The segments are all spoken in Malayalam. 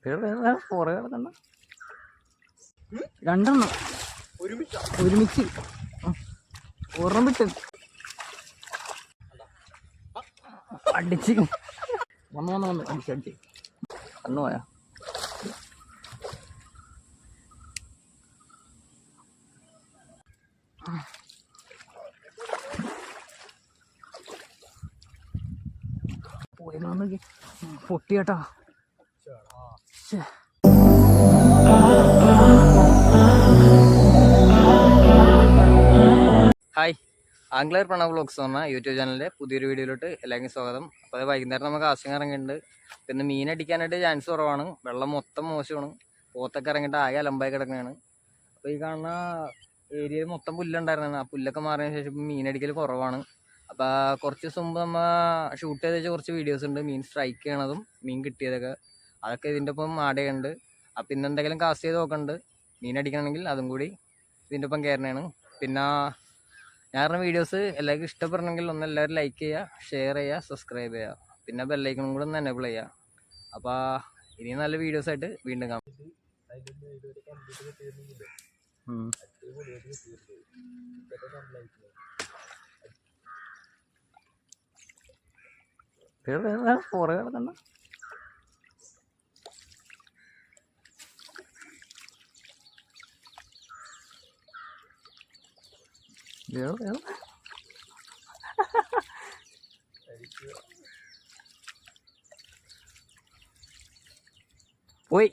കുറേ കിടക്കണ്ട, രണ്ടെണ്ണം ഒരുമിച്ച് ഒരെണ്ണം വിട്ട് അടിച്ച് വന്ന് അടിച്ചടിച്ച് കണ്ണു പോയാ. പോയി പൊട്ടിയേട്ടാ. ഹായ്, ആംഗ്ലർ പ്രണവ് വ്ലോഗ്സ് എന്ന് പറഞ്ഞ യൂട്യൂബ് ചാനലിൻ്റെ പുതിയൊരു വീഡിയോയിലോട്ട് എല്ലാവർക്കും സ്വാഗതം. അപ്പോൾ അത് വൈകുന്നേരം നമുക്ക് കാസ്റ്റിംഗ് ഇറങ്ങിയിട്ടുണ്ട്. പിന്നെ മീൻ അടിക്കാനായിട്ട് ചാൻസ് കുറവാണ്, വെള്ളം മൊത്തം മോശമാണ്, പോത്തൊക്കെ ഇറങ്ങിയിട്ട് ആകെ അലമ്പായി കിടക്കുകയാണ്. അപ്പോൾ ഈ കാണുന്ന ഏരിയയിൽ മൊത്തം പുല്ലുണ്ടായിരുന്നു, ആ പുല്ലൊക്കെ മാറിയതിന് ശേഷം മീനടിക്കൽ കുറവാണ്. അപ്പോൾ കുറച്ച് ദിവസം മുമ്പ് നമ്മൾ ഷൂട്ട് ചെയ്ത് വെച്ച കുറച്ച് വീഡിയോസ് ഉണ്ട്, മീൻ സ്ട്രൈക്ക് ചെയ്യണതും മീൻ കിട്ടിയതൊക്കെ, അതൊക്കെ ഇതിൻ്റെ ഒപ്പം ആഡ് ചെയ്യുന്നുണ്ട്. അപ്പം ഇന്ന് എന്തെങ്കിലും കാസ്റ്റ് ചെയ്ത് നോക്കുന്നുണ്ട്, മീൻ അടിക്കണമെങ്കിൽ അതും കൂടി ഇതിൻ്റെ ഒപ്പം കയറണതാണ്. പിന്നെ ഞാൻ വീഡിയോസ് എല്ലാവർക്കും ഇഷ്ടപ്പെടണമെങ്കിൽ ഒന്ന് എല്ലാവരും ലൈക്ക് ചെയ്യുക, ഷെയർ ചെയ്യുക, സബ്സ്ക്രൈബ് ചെയ്യുക, പിന്നെ ബെല്ലൈക്കണും കൂടെ ഒന്ന് എനേബിൾ ചെയ്യുക. അപ്പോൾ ഇനി നല്ല വീഡിയോസായിട്ട് വീണ്ടും കാണാം. കുറേ കിടക്കണ്ട, പോയി.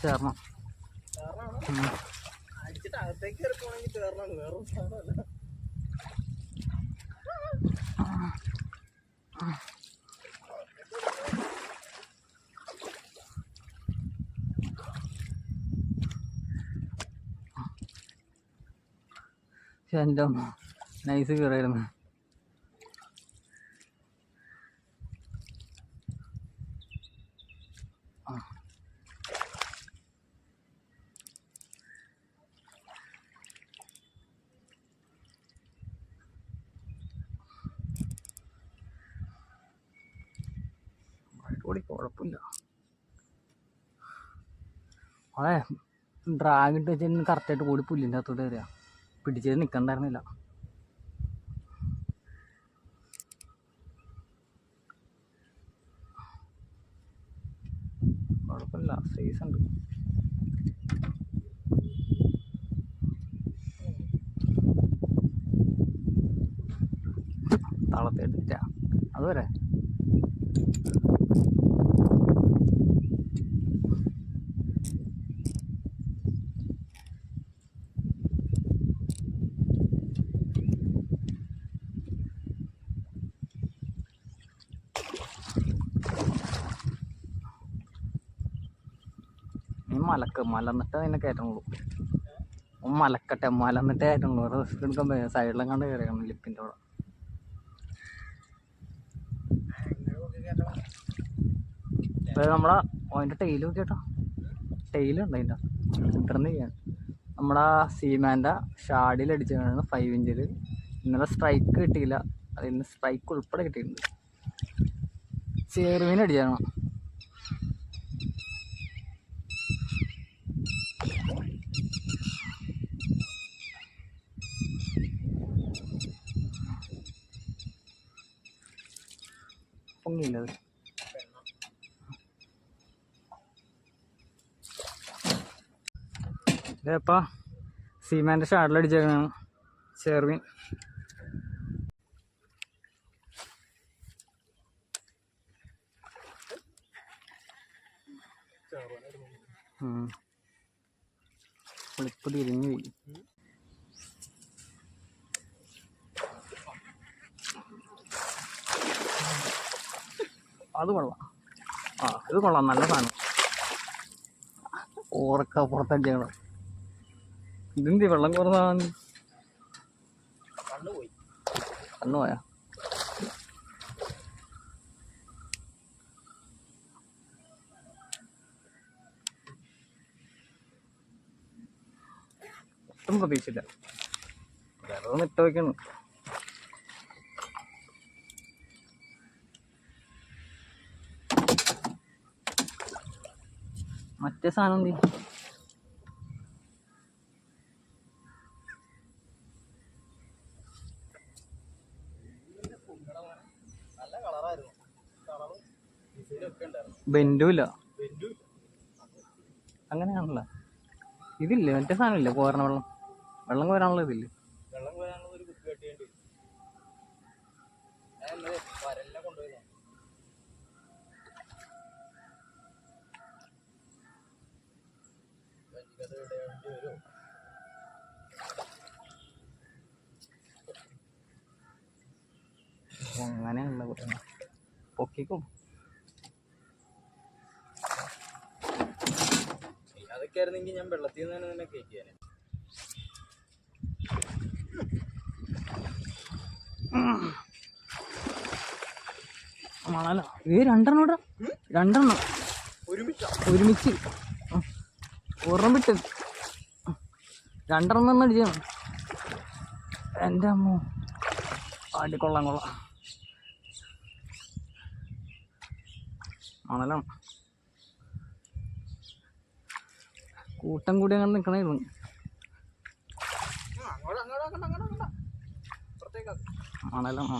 ചേർണം അടിച്ചിട്ട് അകത്തേക്ക് ഇറക്കണമെങ്കിൽ ചേർന്നാണ്, വേറെ സാധനമല്ല. എൻ്റെ നൈസ് കയറായിരുന്നു. കുഴപ്പമില്ല, അതെ ഡ്രാഗിട്ട് വെച്ച് കറക്റ്റായിട്ട് കൂടി പുല്ലിൻ്റെ അകത്തോട്ട് കയറിയ പിടിച്ചത് നിൽക്കണ്ടായിരുന്നില്ല. കുഴപ്പമില്ല, സൈസ് ഉണ്ട്. തളത്തേട്ടിട്ട അതുവരെ മലന്നിട്ട് അതിനെ കയറ്റണുള്ളൂ. മലക്കട്ടെ, മലന്നിട്ട് കയറ്റണുള്ളൂ. റിസ്ക് എടുക്കാൻ പറ്റും, സൈഡിലും കണ്ട് കയറിയാണ് ലിപ്പിൻ്റെ അവിടെ. നമ്മളെ അതിൻ്റെ ടെയിൽ നോക്കിട്ടോ, ടെയിലുണ്ട് അതിൻ്റെ ഇത്രന്ന് ചെയ്യാൻ. നമ്മളാ സീമാൻ്റെ ഷാഡിൽ അടിച്ചാണ് 5 ഇഞ്ചിൽ. ഇന്നലെ സ്ട്രൈക്ക് കിട്ടിയില്ല, അത് ഇന്ന് സ്ട്രൈക്ക് ഉൾപ്പെടെ കിട്ടിയിട്ടുണ്ട്. ചേറുമീൻ അടിച്ചാണ്. പൊങ്ങിയില്ലത്. ഇതപ്പോൾ സീമാൻ്റെ ഷാഡിലടിച്ചേക്കാണ് ചെറുമീൻ. പുളിപ്പ് തിരിഞ്ഞു പോയി. അത് കൊള്ളാം, ഇത് കൊള്ളാം, നല്ല സാധനം. ഓറക്ക പുറത്തടിക്കണം. ഇതെന്തി വെള്ളം കുറഞ്ഞ കണ്ണു പോയാ? ഒട്ടും പ്രതീക്ഷിച്ചില്ല. വേറെ ഒന്ന് ഇട്ട് വയ്ക്കണം. മറ്റേ സാധനം എന്തി? ബെൻഡുമില്ല. അങ്ങനെയാണല്ലോ. ഇതില്ലേ മറ്റേ സാധനമില്ലേ കോരണ വെള്ളം കോരാനുള്ള ഇതില്ലേ? അങ്ങനെയുള്ള പൊക്കിക്കും. അതൊക്കെ ആയിരുന്നെങ്കിൽ ഞാൻ വെള്ളത്തിൽ നിന്ന് തന്നെ കയറ്റിയാനെ. മണല രണ്ടെണ്ണം ഒരുമിച്ച് ഒരെണ്ണം വിട്ട് രണ്ടെണ്ണം തന്നെ അടിച്ചാണ്. എൻ്റെ അമ്മോ അടി കൊള്ളാം. മണലാണ്. കൂട്ടം കൂടി അങ്ങനെ നിൽക്കണായിരുന്നു. മണലാണ്.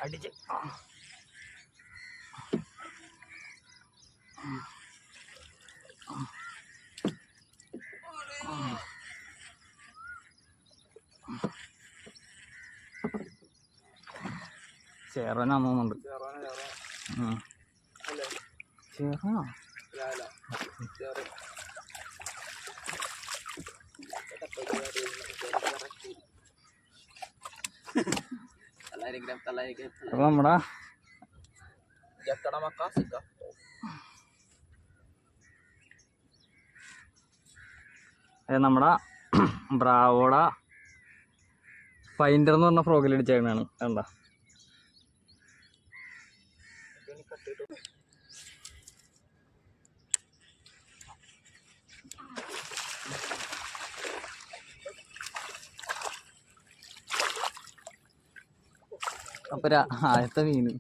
അടിച്ച് ചേറാനാന്ന് തോന്നുന്നുണ്ട്. ചേറാനോ? നമ്മടാ നമ്മുടെ ബ്രാവോട ഫൈൻഡർ എന്ന് പറഞ്ഞ ഫ്രോഗിൽ അടിച്ചേക്കണാണ്. കണ്ട അപ്പൊ ആദ്യത്തെ മീന്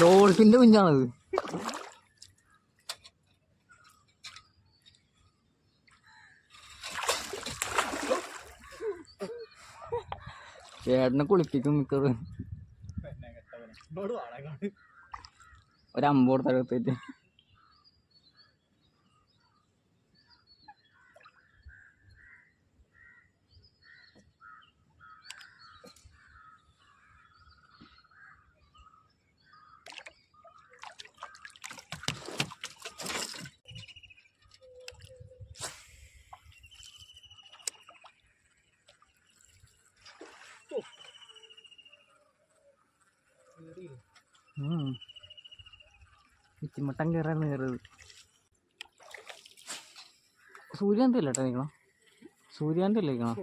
ഡോൾഫിന്റെ കുഞ്ഞാണത്. ചേട്ടനെ കുളിപ്പിക്കും മിക്കത്. ഒരമ്പ് കൊടുത്തടുത്തിട്ട് ചിമ്മട്ടം കയറാൻ കയറത്. സൂര്യാന്തി അല്ലേ നിൽക്കണം? സൂര്യാന്തി അല്ലേ നിൽക്കണം?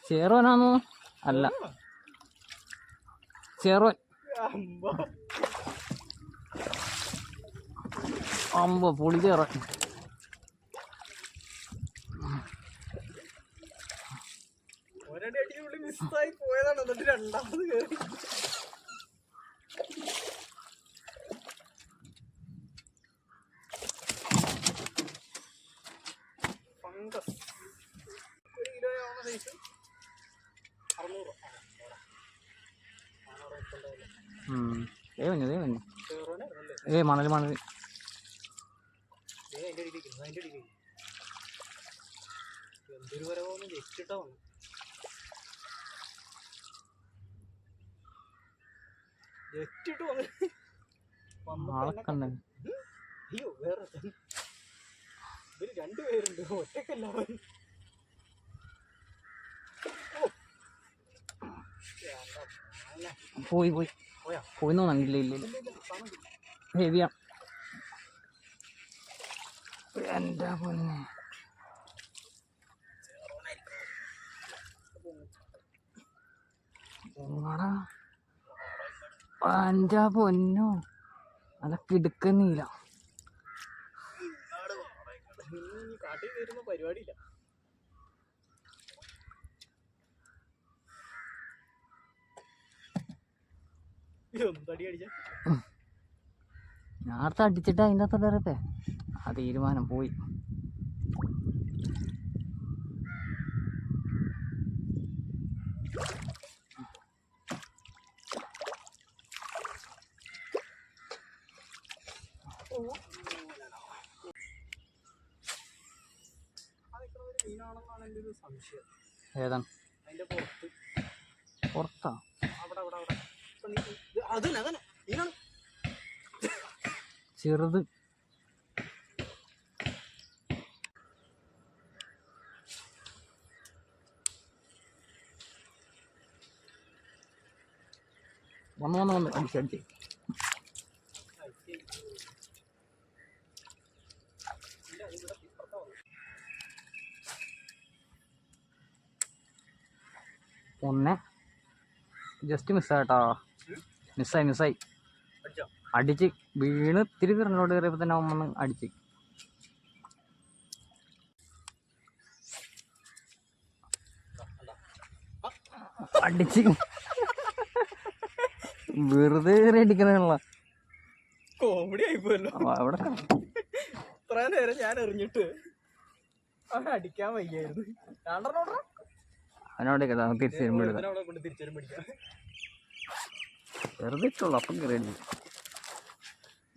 ചേറോനാന്നോ? അല്ല, ചേറോൻ. അമ്പോ പൊളി ചേറോൻ. ഒരടി അടിക്കുള്ളിൽ മിസ്സായി പോയതാണ്. എന്നിട്ട് രണ്ടാമത് കയറി ഫംഗസ് 1 കിലോ ആവുന്ന സൈസ് 600. മണല് മണല് എന്തൊരു വരവൊന്നും ജയിച്ചിട്ടാ വന്നു. ജയിച്ചിട്ട് വന്നു. അയ്യോ വേറെ ഇവര് 2 പേരുണ്ട്, ഒറ്റക്കല്ല. പോയി പോയി പോയി തോന്നില്ല. ഇല്ല ഹെവിയാ എൻ്റെ പൊന്നെ. എൻ്റെ പൊന്നോ അതൊക്കെ എടുക്കുന്നില്ല. കാട്ടിൽ കയറുന്ന പരിപാടിയില്ല. എന്തടി അടിച്ച നേരത്തെ അടിച്ചിട്ട് അതിൻ്റെ അകത്ത് വരത്തെ ആ തീരുമാനം പോയി. മീനാണെന്നാണ് എൻ്റെ ഒരു സംശയം. ഏതാണ് അതിന്റെ പുറത്ത് പുറത്താ? അവിടെ അവിടെ അവിടെ അതന്നെ അതന്നെ മീനാണ് ചെറുത്. വന്ന് അടിച്ചടിച്ച് ഒന്ന് ജസ്റ്റ് മിസ്സായിട്ടോ. മിസ്സായി അടിച്ച് വീണ് ഇത്തിരി കിറങ്ങോട്ട് കയറിയപ്പോൾ തന്നെ വന്ന് അടിച്ച്. അടിച്ച് വെറുതെ കയറി അടിക്കുന്നതാണല്ലോ. കോമഡി ആയിപ്പോയല്ലോ. അവിടെ ഇത്ര നേരം ഞാൻ എറിഞ്ഞിട്ട് അവൻ അടിക്കാൻ വയ്യായിരുന്നു. അവനോട് തിരിച്ചു തിരിച്ചു പിടിക്കാം. വെറുതെ ഇട്ടുള്ളൂ. അപ്പം കയറി അടിച്ചു.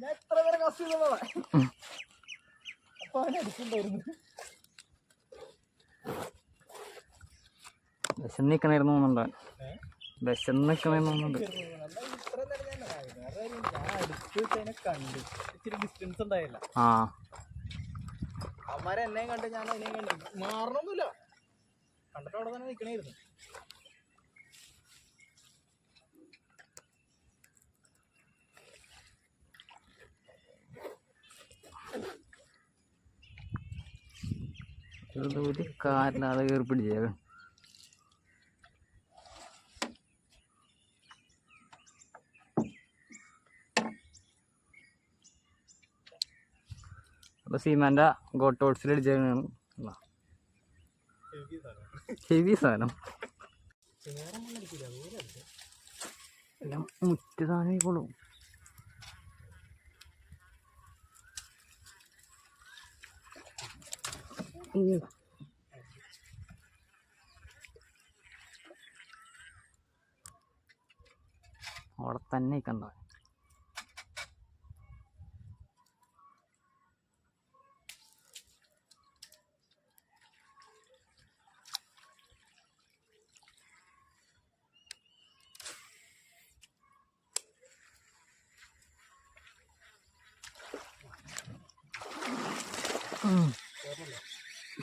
ഞാൻ എത്ര പേരെ കസ് ചെയ്തോളാം. അപ്പൊ അവനെ അടിക്കണ്ടായിരുന്നു. വിശന്നിക്കണായിരുന്നു തോന്നുന്നുണ്ടോ? വിശന്നിക്കണെന്നുണ്ട്. ഇത്ര നേരം ഞാൻ അടുത്ത് കണ്ട് ഇച്ചിരി ഡിസ്റ്റൻസ് ഉണ്ടായില്ല. അവന്മാരെ എന്നെയും കണ്ട് ഞാൻ അതിനെയും കണ്ടു. മാറണമൊന്നുമില്ല, കണ്ടിട്ട് അവിടെ തന്നെ നിൽക്കണായിരുന്നു. ഒരു കാറിനാതെ കയറി പിടിച്ചേ. അപ്പോൾ സീമാൻ്റെ ഗോട്ടോട്സിൽ അടിച്ചാണ്. ഹെവി സാധനം എല്ലാം മുറ്റ സാധനം. അവിടെ തന്നെ കണ്ട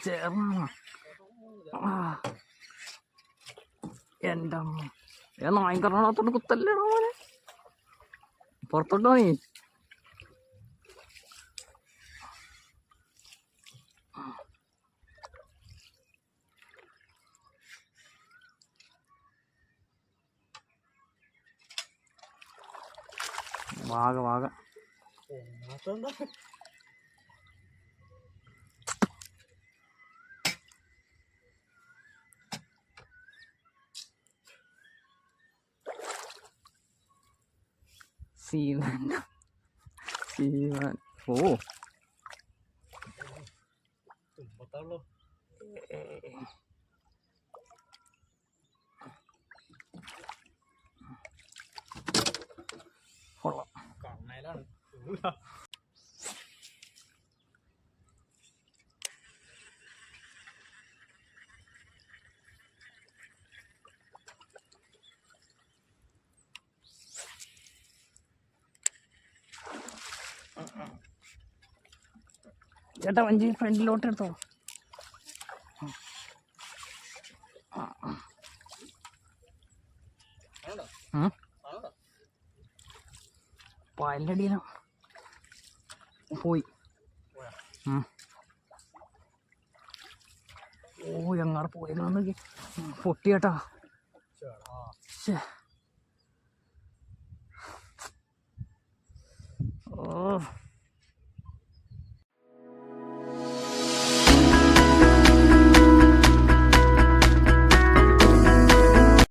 ചേർന്ന എൻ്റെ അമ്മ നായങ്കരണത്തോണ്ട് കുത്തല്ലേടാ മോനെ. പുറത്തോട്ടോ നീ. വാഗ സീവൻ സീവൻ ഓ തുമ്പത്താണല്ലോ. കൊള്ളാം. കണ്ണയിലാണ്. ചേട്ടാ വഞ്ചി ഫ്രണ്ടിലോട്ട് എടുത്തോ. പായലിൻ്റെ അടിയിലാണ് പോയി. ഓ എങ്ങാടെ പോയതാന്ന് പൊട്ടിയേട്ടാ. ഓ